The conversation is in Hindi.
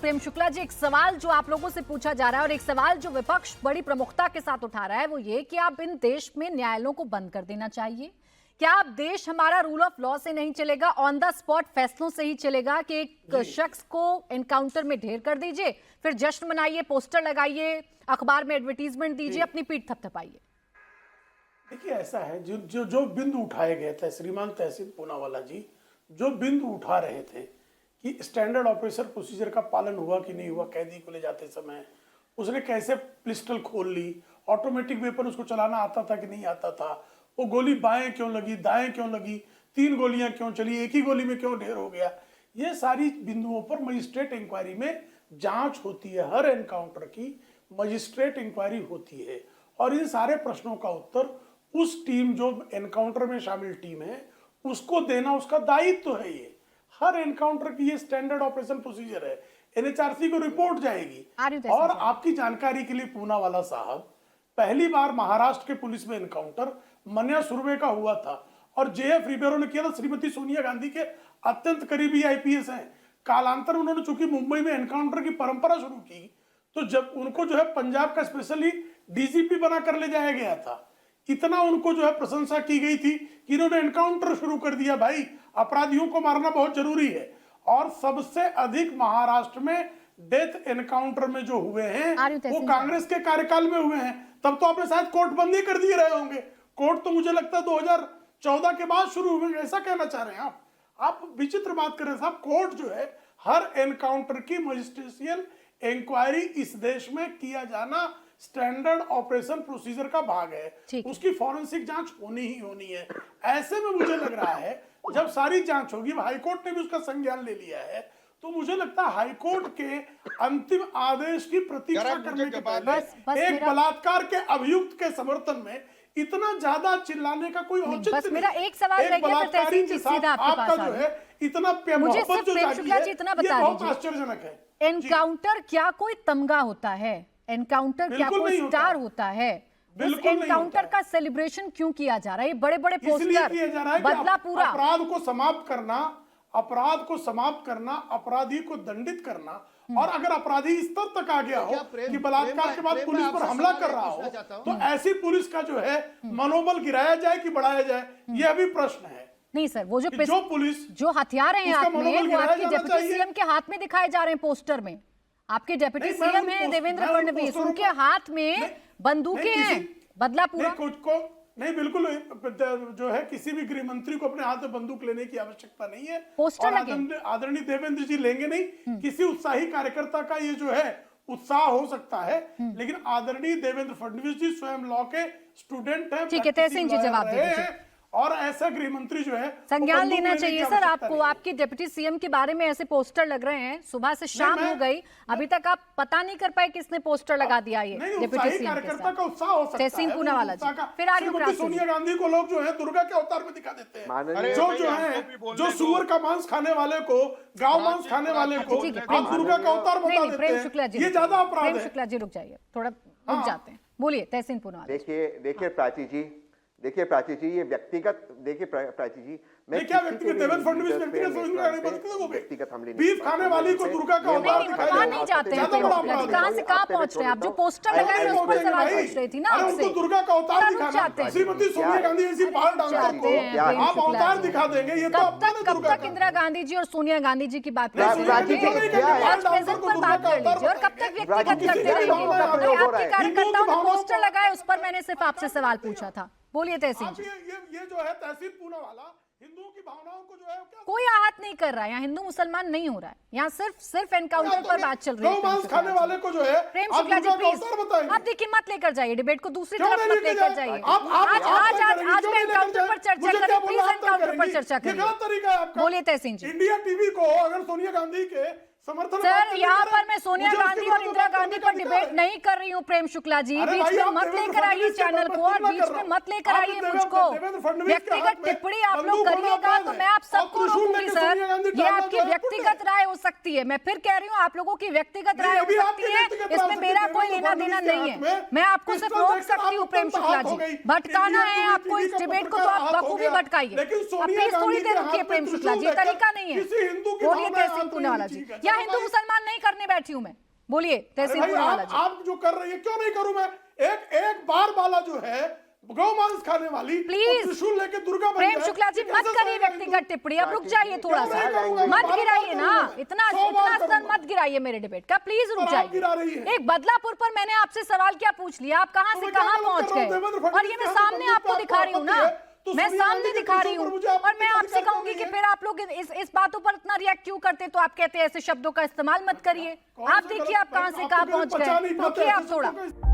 प्रेम शुक्ला जी, एक सवाल जो आप लोगों से पूछा जा रहा है और एक सवाल जो विपक्ष बड़ी प्रमुखता के साथ उठा रहा है वो ये कि आप इन देश में न्यायालयों को बंद कर देना चाहिए। क्या आप देश हमारा रूल ऑफ लॉ से नहीं चलेगा, ऑन द स्पॉट फैसलों से ही चलेगा कि एक शख्स को एनकाउंटर में ढेर कर दीजिए, फिर जश्न मनाइए, पोस्टर लगाइए, अखबार में एडवर्टीजमेंट दीजिए, अपनी पीठ थपथपाइए। देखिए ऐसा है, जो बिंदु उठाए गए थे श्रीमान तहसीन पूनावाला जी, जो बिंदु उठा रहे थे कि स्टैंडर्ड ऑपरेशन प्रोसीजर का पालन हुआ कि नहीं हुआ, कैदी को ले जाते समय उसने कैसे पिस्टल खोल ली, ऑटोमेटिक वेपन उसको चलाना आता था कि नहीं आता था, वो गोली बाएं क्यों लगी, दाएं क्यों लगी, 3 गोलियां क्यों चली, एक ही गोली में क्यों ढेर हो गया, ये सारी बिंदुओं पर मजिस्ट्रेट इंक्वायरी में जांच होती है। हर एनकाउंटर की मजिस्ट्रेट इंक्वायरी होती है और इन सारे प्रश्नों का उत्तर उस टीम, जो एनकाउंटर में शामिल टीम है, उसको देना उसका दायित्व है। ये हर एनकाउंटर की ये स्टैंडर्ड ऑपरेशन प्रोसीजर है, एनएचआरसी को रिपोर्ट जाएगी। और आपकी जानकारी के लिए पूनावाला साहब, पहली बार महाराष्ट्र के पुलिस में एनकाउंटर मन्या सुर्वे का हुआ था और जेएफ रिबेरो ने किया था। श्रीमती सोनिया गांधी के अत्यंत करीबी आईपीएस हैं। कालांतर उन्होंने चूंकि मुंबई में एनकाउंटर की परंपरा शुरू की, तो जब उनको जो है पंजाब का स्पेशली डीजीपी बना कर ले जाया गया था, इतना उनको जो है प्रशंसा की गई थी कि इन्होंने एनकाउंटर शुरू कर दिया। भाई, अपराधियों को मारना बहुत जरूरी है। और सबसे अधिक महाराष्ट्र में डेथ एनकाउंटर में जो हुए हैं वो कांग्रेस के कार्यकाल में हुए हैं। तब तो आपने शायद कोर्ट बंदी कर दिए रहे होंगे। कोर्ट तो मुझे लगता है 2014 के बाद शुरू हुए, ऐसा कहना चाह रहे हैं आप विचित्र बात कर रहे हैं साहब। कोर्ट जो है हर एनकाउंटर की मजिस्ट्रेशियल इंक्वायरी इस देश में किया जाना स्टैंडर्ड ऑपरेशन प्रोसीजर का भाग है। उसकी फॉरेंसिक जांच होनी ही होनी है। ऐसे में मुझे लग रहा है जब सारी जांच होगी, हाईकोर्ट ने भी उसका संज्ञान ले लिया है, तो मुझे लगता है हाईकोर्ट के अंतिम आदेश की प्रतीक्षा करने के पहले एक बलात्कार के अभियुक्त के समर्थन में इतना ज्यादा चिल्लाने का कोई औचित्य नहीं। मेरा एक सवाल रह गया था तहसीन जी, सीधा आपके पास जो है इतना मुझे सिर्फ प्रेम शुक्ला जी इतना बता दीजिए, आश्चर्यजनक है। एनकाउंटर क्या कोई तमगा होता है? एनकाउंटर क्या कोई स्टार होता है? उस एनकाउंटर का सेलिब्रेशन क्यों किया जा रहा है? ये बड़े बड़े पोस्टर, बदला पूरा, अपराध को समाप्त करना, अपराधी को दंडित करना। और अगर अपराधी इस स्तर तक आ गया हो कि बलात्कार के बाद पुलिस पर हमला कर रहा हो, तो ऐसी पुलिस का जो है मनोबल गिराया जाए कि बढ़ाया जाए, यह भी प्रश्न है। नहीं सर, वो जो पुलिस जो हथियार हैं हाथ में, वो आपके डिप्टी सीएम के हाथ में दिखाए जा रहे हैं पोस्टर में। आपके डिप्टी सीएम हैं देवेंद्र फडणवीस, उनके हाथ में बंदूकें हैं, बदला पूरा। नहीं, बिल्कुल जो है किसी भी गृह मंत्री को अपने हाथ में बंदूक लेने की आवश्यकता नहीं है। पोस्टर आदरणीय देवेंद्र जी लेंगे नहीं। किसी उत्साही कार्यकर्ता का ये जो है उत्साह हो सकता है, लेकिन आदरणीय देवेंद्र फडणवीस जी स्वयं लॉ के स्टूडेंट हैं। ठीक है, तहसीन जी जवाब दे दीजिए। और ऐसा गृह मंत्री जो है संज्ञान लेना चाहिए सर आपको। आपकी डिप्टी सीएम के बारे में ऐसे पोस्टर लग रहे हैं, सुबह से शाम हो गई, अभी तक आप पता नहीं कर पाए किसने पोस्टर लगा दिया। ये डिप्टी सीएम कार्यकर्ता का उत्साह हो सकता है। तहसीन पूनावाला जी, फिर आर्य सोनिया गांधी को लोग जो है दुर्गा के अवतार में दिखा देते हैं। जो सुअर का मांस खाने वाले को, गाँव मांस खाने वाले को आप दुर्गा का अवतार बता देते हैं। शुक्ला जी, ये ज्यादा अपराध है। प्रेम शुक्ला जी रुक जाइए, थोड़ा रुक जाते हैं, बोलिए तहसीन पूनावाला। देखिए प्राची जी, ये व्यक्तिगत, देखिए प्राची जी, मैं क्या व्यक्तिगत, देवेंद्र फडणवीस व्यक्तिगत हमले बीफ खाने वाली को दुर्गा का अवतार दिखाया नहीं जाते हैं। कहां से कहां पहुंच रहे हैं आप? जो पोस्टर लगाए हैं उस पर सवाल पूछ रही थी ना आपसे। दुर्गा का अवतार दिखाना, श्रीमती सोनिया गांधी ऐसी बाल डालकर को आप अवतार दिखा देंगे, ये तो कब तक इंदिरा गांधी जी और सोनिया गांधी जी की बात कर लीजिए और कब तक व्यक्तिगत करते रहेंगे? आपके कार्यकर्ताओं ने पोस्टर लगाए, उस पर मैंने सिर्फ आपसे सवाल पूछा था। बोलिए तहसीन जी। ये जो है तहसीन पूनावाला हिंदुओं की भावनाओं को जो है कोई आहत नहीं कर रहा है। यहाँ हिंदू मुसलमान नहीं हो रहा है, यहाँ सिर्फ एनकाउंटर पर बात चल रही है। मांस खाने वाले को जो है प्रेम शुक्ला जी प्लीज आप देखिए, मत लेकर जाइए डिबेट को दूसरी तरफ, मत लेकर जाइए। आज मैं एनकाउंटर पर चर्चा करें, प्लीज एनकाउंटर पर चर्चा करें। बोलिए तहसीन जी। इंडिया टीवी को अगर सोनिया गांधी के सर, यहाँ पर मैं सोनिया गांधी और इंदिरा गांधी पर डिबेट नहीं कर रही हूँ प्रेम शुक्ला जी। बीच में मत लेकर आइए चैनल को और बीच में मत लेकर आइए मुझको। व्यक्तिगत टिप्पणी आप लोग करिएगा तो मैं आप सबको रोकूंगी सर। ये आपकी व्यक्तिगत राय हो सकती है, मैं फिर कह रही हूँ आप लोगों की व्यक्तिगत राय हो सकती है, इसमें मेरा कोई लेना देना नहीं है। मैं आपको सिर्फ रोक सकती हूँ प्रेम शुक्ला जी। भटकाना है आपको इस डिबेट को तो आप बखूबी भटकाइए। अब प्लीज थोड़ी देर रुकिए प्रेम शुक्ला जी, तरीका नहीं है। बोलिए तहसीन पूनावाला जी। या हिंदू मुसलमान ऑन नहीं करने बैठी हूं मैं। बोलिए तहसील भाई, पूनावाला जी। आप जो कर रही है क्यों नहीं करूं मैं? एक बार वाला जो है गौ मांस खाने वाली, प्लीज त्रिशूल लेके दुर्गा बन प्रेम जाए, शुक्ला जी ये मत कैसा करिए सहेगा व्यक्तिगत टिप्पणी, अब रुक जाइए थोड़ा सा, करूंगा, मत बार-बार गिराइए ना करूंगा। इतना 100 बार इतना स्तर करूंगा। मत गिराइए मेरे डिबेट का, प्लीज रुक पर आप गिरा रही जाइए। है। एक बदलापुर पर मैंने आपसे सवाल क्या पूछ लिया, आप कहां तो से मैं क्या कहां गलत पहुंच कर रहा हूं? देवेंद्र गए, और फडणवीस ये मैं के सामने बंदूक आपको पे दिखा रही हूँ ना, आपत्ति है, तो मैं सोनिया सामने गांधी के दिखा रही पीछे हूँ। पर मुझे और मैं आपत्ति आपसे अधिकार कहूंगी नहीं कि है। फिर आप लोग इस बातों पर इतना रिएक्ट क्यों करते, तो आप कहते हैं ऐसे शब्दों का इस्तेमाल मत करिए। कौन आप से देखिए गलत? आप कहाँ से आपको कहाँ मेरे पहुंच पचा नहीं गए, पाते रुकिए ऐसे आप थोड़ा। शब्दों का